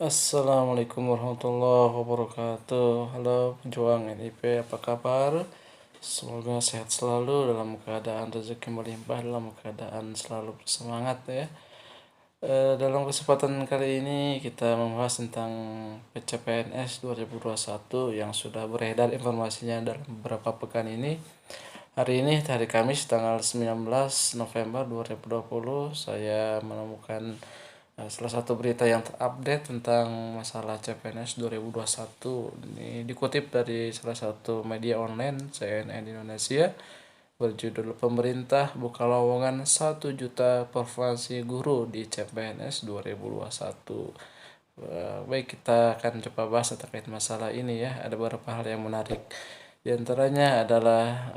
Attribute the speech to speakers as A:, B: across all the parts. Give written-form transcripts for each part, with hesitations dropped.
A: Assalamualaikum warahmatullahi wabarakatuh. Halo pejuang NIP, apa kabar? Semoga sehat selalu, dalam keadaan rezeki melimpah, dalam keadaan selalu bersemangat ya. Dalam kesempatan kali ini kita membahas tentang PCPNS 2021 yang sudah beredar informasinya dalam beberapa pekan ini. Hari ini hari Kamis tanggal 19 November 2020 saya menemukan salah satu berita yang terupdate tentang masalah CPNS 2021. Ini dikutip dari salah satu media online CNN Indonesia berjudul "Pemerintah Buka Lowongan 1 Juta Profesi Guru di CPNS 2021". Baik, kita akan coba bahas terkait masalah ini ya. Ada beberapa hal yang menarik. Di antaranya adalah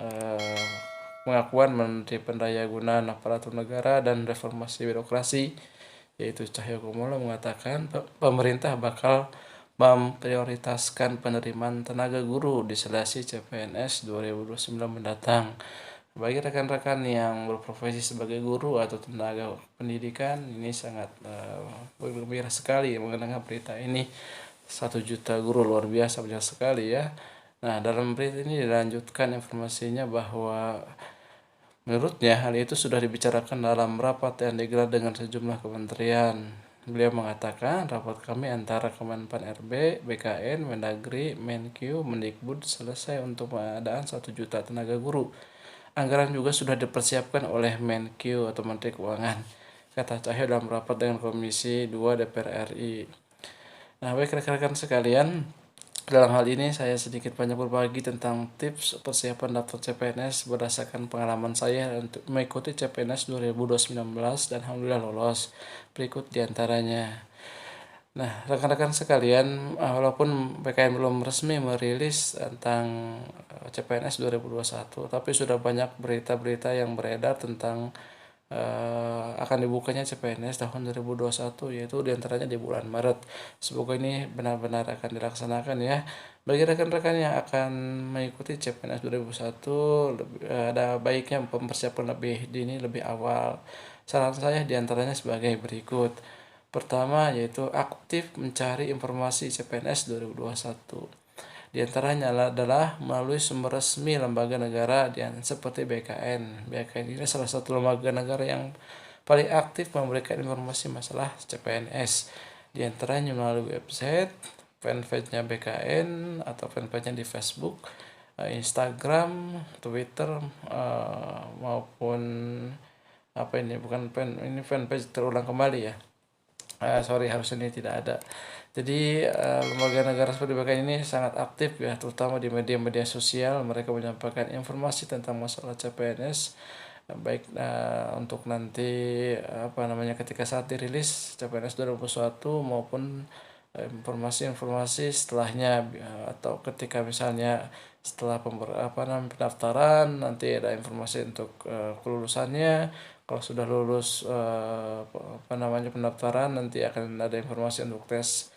A: pengakuan Menteri Pendayagunaan Aparatur Negara dan Reformasi Birokrasi, yaitu Cahyokumolo, mengatakan pemerintah bakal memprioritaskan penerimaan tenaga guru di seleksi CPNS 2029 mendatang. Bagi rekan-rekan yang berprofesi sebagai guru atau tenaga pendidikan, ini sangat bergembira sekali mengenai berita ini. 1 juta guru, luar biasa, banyak sekali ya. Nah, dalam berita ini dilanjutkan informasinya bahwa menurutnya hal itu sudah dibicarakan dalam rapat yang digelar dengan sejumlah kementerian. Beliau mengatakan rapat kami antara Kemenpan RB, BKN, Mendagri, Menkyu, Mendikbud selesai untuk pengadaan 1 juta tenaga guru. Anggaran juga sudah dipersiapkan oleh Menkyu atau Menteri Keuangan, kata Cahyo dalam rapat dengan Komisi 2 DPR RI. Nah, baik rekan-rekan sekalian, dalam hal ini saya sedikit banyak berbagi tentang tips persiapan daftar CPNS berdasarkan pengalaman saya untuk mengikuti CPNS 2019 dan alhamdulillah lolos. Berikut diantaranya. Nah, rekan-rekan sekalian, walaupun PKN belum resmi merilis tentang CPNS 2021, tapi sudah banyak berita-berita yang beredar tentang akan dibukanya CPNS tahun 2021, yaitu diantaranya di bulan Maret. Semoga ini benar-benar akan dilaksanakan ya. Bagi rekan-rekan yang akan mengikuti CPNS 2021, ada baiknya mempersiapkan lebih dini, lebih awal. Saran saya diantaranya sebagai berikut. Pertama, yaitu aktif mencari informasi CPNS 2021. Di antaranya adalah melalui sumber resmi lembaga negara yang seperti BKN. BKN ini salah satu lembaga negara yang paling aktif memberikan informasi masalah CPNS. Di antaranya melalui website, fanpage-nya BKN atau fanpage-nya di Facebook, Instagram, Twitter, maupun apa ini, bukan ini fanpage terulang kembali ya. Sorry, harusnya ini tidak ada. Jadi lembaga negara seperti BKN ini sangat aktif ya, terutama di media-media sosial. Mereka menyampaikan informasi tentang masalah CPNS, baik untuk nanti ketika saat dirilis CPNS 2021 maupun informasi-informasi setelahnya, atau ketika misalnya setelah pendaftaran nanti ada informasi untuk kelulusannya. Kalau sudah lulus pendaftaran, nanti akan ada informasi untuk tes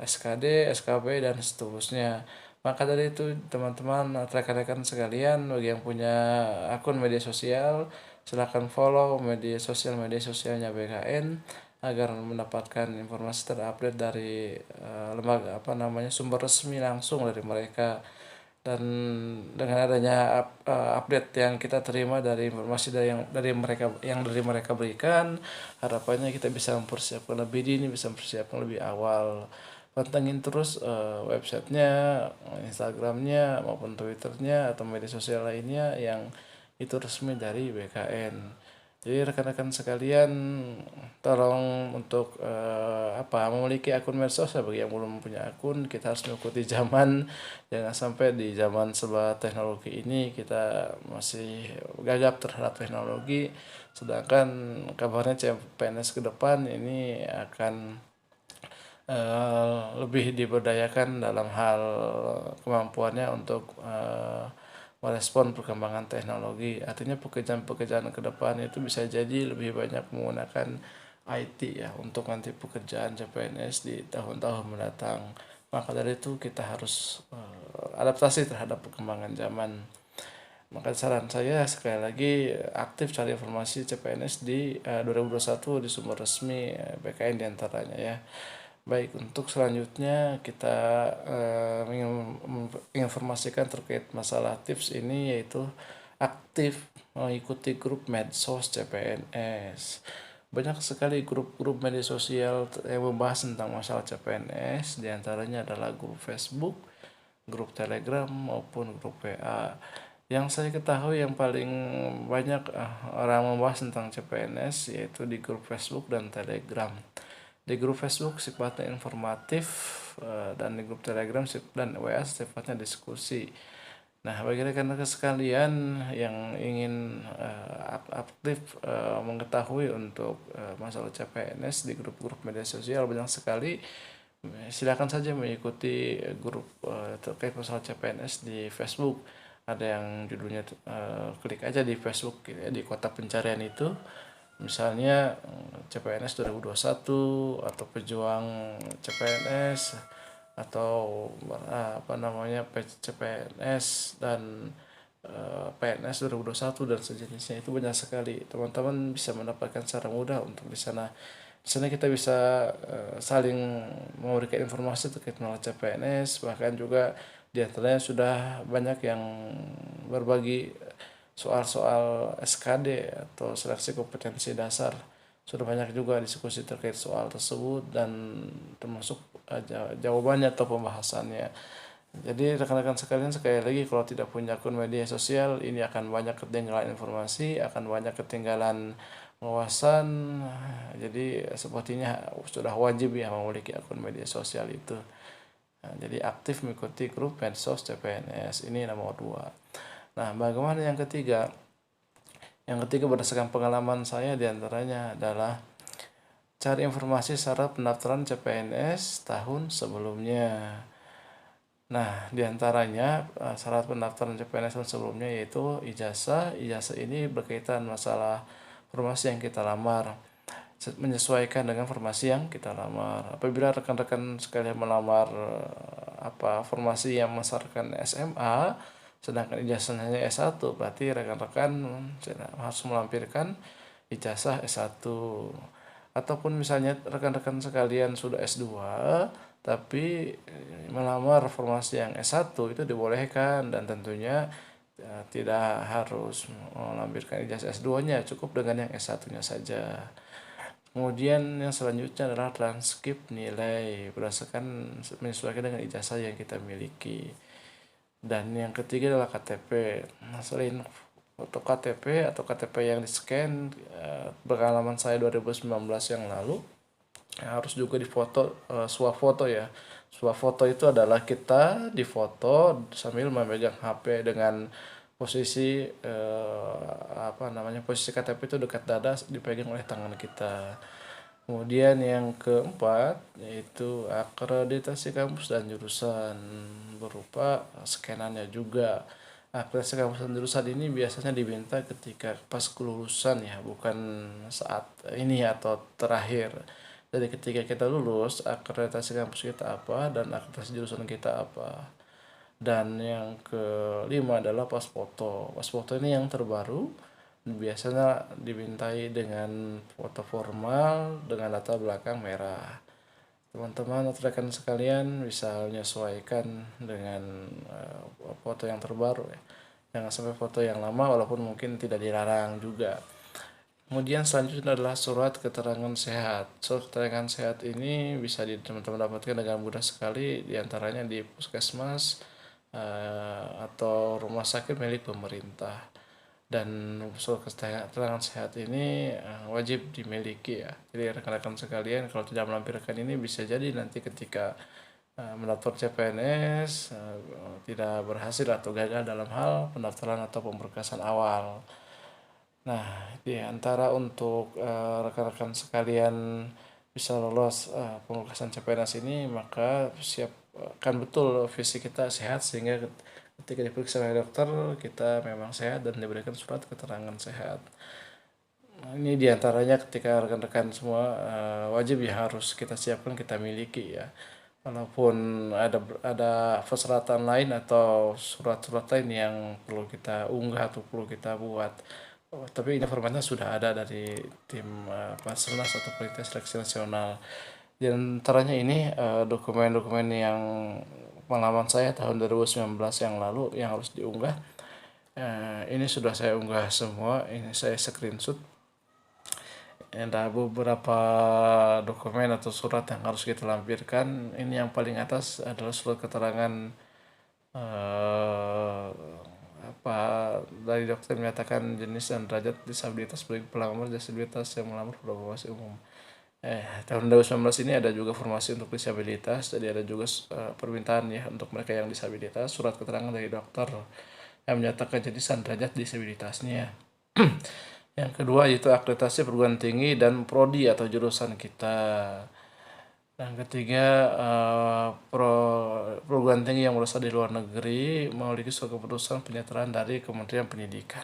A: SKD, SKB dan seterusnya. Maka dari itu teman-teman, rekan-rekan sekalian, bagi yang punya akun media sosial, silahkan follow media sosialnya BKN agar mendapatkan informasi terupdate dari lembaga sumber resmi langsung dari mereka. Dan dengan adanya update yang kita terima dari informasi dari mereka berikan, harapannya kita bisa mempersiapkan lebih dini, bisa mempersiapkan lebih awal. Pantengin terus websitenya, Instagramnya maupun Twitternya atau media sosial lainnya yang itu resmi dari BKN. Jadi rekan-rekan sekalian, tolong untuk memiliki akun medsos ya. Bagi yang belum punya akun, kita harus mengikuti zaman. Jangan sampai di zaman serba teknologi ini kita masih gagap terhadap teknologi, sedangkan kabarnya CPNS ke depan ini akan lebih diberdayakan dalam hal kemampuannya untuk merespon perkembangan teknologi. Artinya pekerjaan-pekerjaan ke depan itu bisa jadi lebih banyak menggunakan IT ya untuk nanti pekerjaan CPNS di tahun-tahun mendatang. Maka dari itu kita harus adaptasi terhadap perkembangan zaman. Maka saran saya sekali lagi, aktif cari informasi CPNS di 2021 di sumber resmi BKN diantaranya ya. Baik, untuk selanjutnya kita ingin menginformasikan terkait masalah tips ini, yaitu aktif mengikuti grup medsos CPNS. Banyak sekali grup-grup media sosial yang membahas tentang masalah CPNS, diantaranya adalah grup Facebook, grup Telegram maupun grup WA. Yang saya ketahui yang paling banyak orang membahas tentang CPNS yaitu di grup Facebook dan Telegram. Di grup Facebook sifatnya informatif, dan di grup Telegram dan WA sifatnya diskusi. Nah, bagi rekan-rekan sekalian yang ingin aktif mengetahui untuk masalah CPNS di grup-grup media sosial banyak sekali, silakan saja mengikuti grup terkait masalah CPNS di Facebook. Ada yang judulnya klik aja di Facebook gitu ya, di kotak pencarian itu. Misalnya CPNS 2021 atau pejuang CPNS atau apa namanya CPNS dan PNS 2021 dan sejenisnya, itu banyak sekali. Teman-teman bisa mendapatkan secara mudah untuk di sana. Di sana kita bisa saling memberikan informasi terkait masalah CPNS, bahkan juga di antaranya sudah banyak yang berbagi soal-soal SKD atau seleksi kompetensi dasar. Sudah banyak juga diskusi terkait soal tersebut dan termasuk jawabannya atau pembahasannya. Jadi rekan-rekan sekalian, sekali lagi, kalau tidak punya akun media sosial ini akan banyak ketinggalan informasi, akan banyak ketinggalan wawasan. Jadi sepertinya sudah wajib ya memiliki akun media sosial itu. Nah, jadi aktif mengikuti grup medsos CPNS ini nomor 2. Nah, bagaimana yang ketiga? Yang ketiga berdasarkan pengalaman saya diantaranya adalah cari informasi syarat pendaftaran CPNS tahun sebelumnya. Nah, diantaranya syarat pendaftaran CPNS tahun sebelumnya yaitu ijazah. Ijazah ini berkaitan masalah formasi yang kita lamar, menyesuaikan dengan formasi yang kita lamar. Apabila rekan-rekan sekalian melamar formasi yang mensyaratkan SMA, sedangkan ijazahnya S1, berarti rekan-rekan harus melampirkan ijazah S1. Ataupun misalnya rekan-rekan sekalian sudah S2 tapi melamar formasi yang S1, itu dibolehkan, dan tentunya tidak harus melampirkan ijazah S2-nya, cukup dengan yang S1-nya saja. Kemudian yang selanjutnya adalah transkrip nilai berdasarkan menyesuaikan dengan ijazah yang kita miliki. Dan yang ketiga adalah KTP. Nah, selain foto KTP atau KTP yang di-scan, pengalaman saya 2019 yang lalu, harus juga difoto, swafoto ya. Swafoto itu adalah kita difoto sambil memegang HP dengan posisi posisi KTP itu dekat dada, dipegang oleh tangan kita. Kemudian yang keempat yaitu akreditasi kampus dan jurusan berupa scanannya juga. Akreditasi kampus dan jurusan ini biasanya diminta ketika pas kelulusan ya, bukan saat ini atau terakhir. Jadi ketika kita lulus, akreditasi kampus kita apa dan akreditasi jurusan kita apa. Dan yang kelima adalah pas foto. Pas foto ini yang terbaru, biasanya dimintai dengan foto formal dengan latar belakang merah. Teman-teman atau rekan sekalian bisa menyesuaikan dengan foto yang terbaru ya. Jangan sampai foto yang lama, walaupun mungkin tidak dilarang juga. Kemudian selanjutnya adalah surat keterangan sehat. Surat keterangan sehat ini bisa teman-teman dapatkan dengan mudah sekali, diantaranya di puskesmas atau rumah sakit milik pemerintah. Dan surat keterangan sehat ini wajib dimiliki ya. Jadi rekan-rekan sekalian, kalau tidak melampirkan ini bisa jadi nanti ketika mendaftar CPNS tidak berhasil atau gagal dalam hal pendaftaran atau pemberkasan awal. Nah, di antara untuk rekan-rekan sekalian bisa lolos pemberkasan CPNS ini, maka siapkan betul visi kita sehat, sehingga ketika diperiksa oleh dokter kita memang sehat dan diberikan surat keterangan sehat. Nah, ini diantaranya ketika rekan-rekan semua wajib ya, harus kita siapkan, kita miliki ya. Walaupun ada persyaratan lain atau surat-surat lain yang perlu kita unggah atau perlu kita buat, tapi ini formatnya sudah ada dari tim Basarnas atau Panitia Seleksi Nasional. Di antaranya ini dokumen-dokumen yang pengalaman saya tahun 2019 yang lalu yang harus diunggah. Ini sudah saya unggah semua, ini saya screenshot. Ada beberapa dokumen atau surat yang harus kita lampirkan. Ini yang paling atas adalah surat keterangan eh, apa dari dokter menyatakan jenis dan derajat disabilitas bagi pelamar disabilitas yang melamar formasi umum. Tahun 2019 ini ada juga formasi untuk disabilitas, jadi ada juga permintaan ya untuk mereka yang disabilitas, surat keterangan dari dokter yang menyatakan jenis dan derajat disabilitasnya. Yang kedua yaitu akreditasi perguruan tinggi dan prodi atau jurusan kita. Yang ketiga, perguruan tinggi yang berasal di luar negeri memiliki surat keputusan penyertaan dari Kementerian Pendidikan.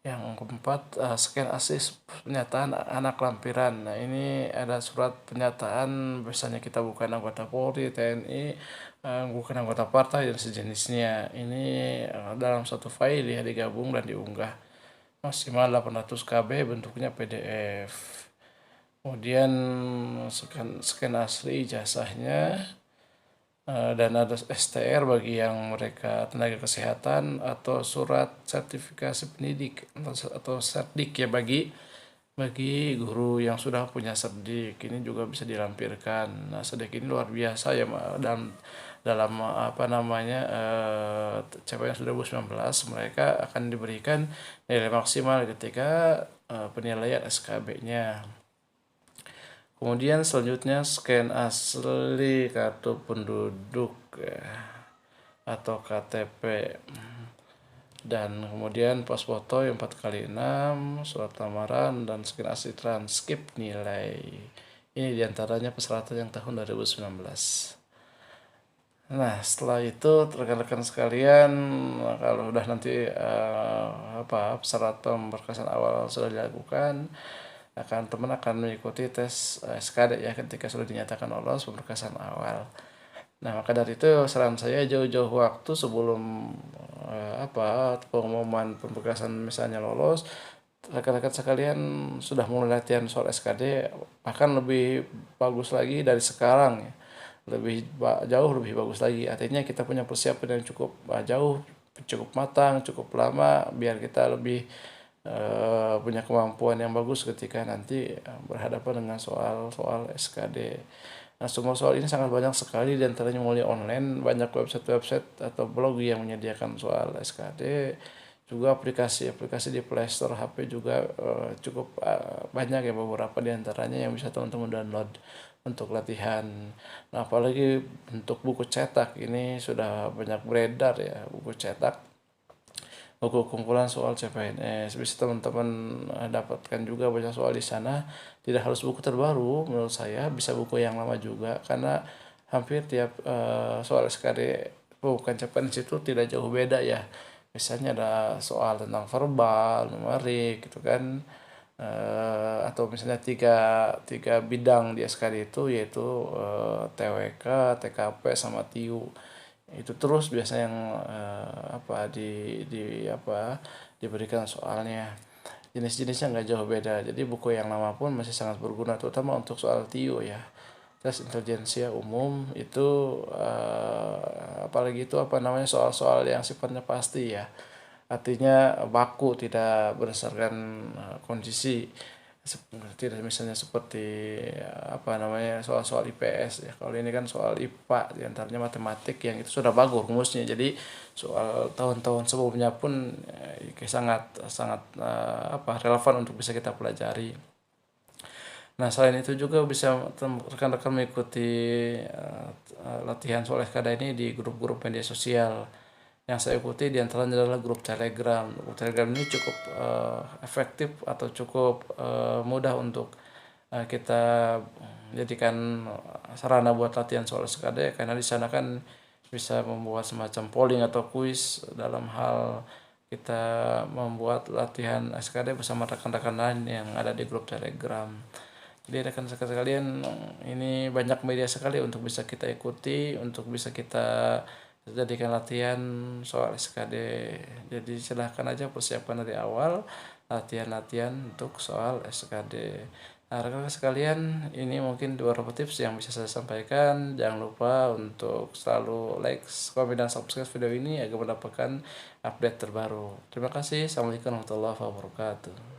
A: Yang keempat, scan asis pernyataan anak lampiran. Nah, ini ada surat pernyataan, misalnya kita bukan anggota Polri, TNI, bukan anggota partai dan sejenisnya. Ini dalam satu file ya digabung dan diunggah. Maksimal 800 KB, bentuknya PDF. Kemudian scan asli ijazahnya, dan ada STR bagi yang mereka tenaga kesehatan atau surat sertifikasi pendidik atau serdik ya bagi guru yang sudah punya serdik ini juga bisa dilampirkan. Nah, serdik ini luar biasa ya dalam dalam apa namanya CPNS 2019 mereka akan diberikan nilai maksimal ketika penilaian SKB-nya. Kemudian selanjutnya scan asli kartu penduduk ya, atau KTP, dan kemudian pas foto yang 4x6, surat lamaran, dan scan asli transkrip nilai. Ini diantaranya persyaratan yang tahun 2019. Nah, setelah itu rekan-rekan sekalian, kalau udah nanti persyaratan pemberkasan awal sudah dilakukan, teman akan mengikuti tes SKD ya ketika sudah dinyatakan lolos pemberkasan awal. Nah, maka dari itu saran saya jauh-jauh waktu sebelum pengumuman pemberkasan misalnya lolos, rekan-rekan sekalian sudah mulai latihan soal SKD, bahkan lebih bagus lagi dari sekarang ya. Jauh lebih bagus lagi. Artinya kita punya persiapan yang cukup jauh, cukup matang, cukup lama biar kita lebih punya kemampuan yang bagus ketika nanti berhadapan dengan soal-soal SKD. Nah, semua soal ini sangat banyak sekali, di antaranya mulai online, banyak website-website atau blog yang menyediakan soal SKD, juga aplikasi-aplikasi di Play Store HP juga cukup banyak ya, beberapa di antaranya yang bisa teman-teman download untuk latihan. Nah, apalagi untuk buku cetak ini sudah banyak beredar ya, buku cetak, buku kumpulan soal CPNS, bisa teman-teman dapatkan juga banyak soal di sana. Tidak harus buku terbaru, menurut saya bisa buku yang lama juga, karena hampir tiap soal SKD bukan CPNS itu tidak jauh beda ya. Misalnya ada soal tentang verbal, numerik gitu kan, atau misalnya tiga tiga bidang di SKD itu, yaitu TWK, TKP sama TIU. Itu terus biasanya yang diberikan soalnya. Jenis-jenisnya nggak jauh beda, jadi buku yang lama pun masih sangat berguna, terutama untuk soal TIU ya, tes intelijensia umum itu, apalagi itu soal-soal yang sifatnya pasti ya, artinya baku, tidak berdasarkan kondisi, tidak misalnya seperti soal-soal IPS ya. Kalau ini kan soal IPA, diantaranya matematik yang itu sudah bagus rumusnya, jadi soal tahun-tahun sebelumnya pun sangat sangat relevan untuk bisa kita pelajari. Nah, selain itu juga bisa rekan-rekan mengikuti latihan soal SKD ini di grup-grup media sosial. Yang saya ikuti diantaranya adalah grup Telegram. Grup Telegram ini cukup efektif atau cukup mudah untuk kita jadikan sarana buat latihan soal SKD, karena di sana kan bisa membuat semacam polling atau kuis dalam hal kita membuat latihan SKD bersama rekan-rekan lain yang ada di grup Telegram. Jadi rekan sekalian, ini banyak media sekali untuk bisa kita ikuti, untuk bisa kita jadikan latihan soal SKD. Jadi silahkan aja persiapan dari awal, latihan-latihan untuk soal SKD. Nah, rekan-rekan sekalian, ini mungkin beberapa tips yang bisa saya sampaikan. Jangan lupa untuk selalu like, komen, dan subscribe video ini agar mendapatkan update terbaru. Terima kasih. Assalamualaikum warahmatullahi wabarakatuh.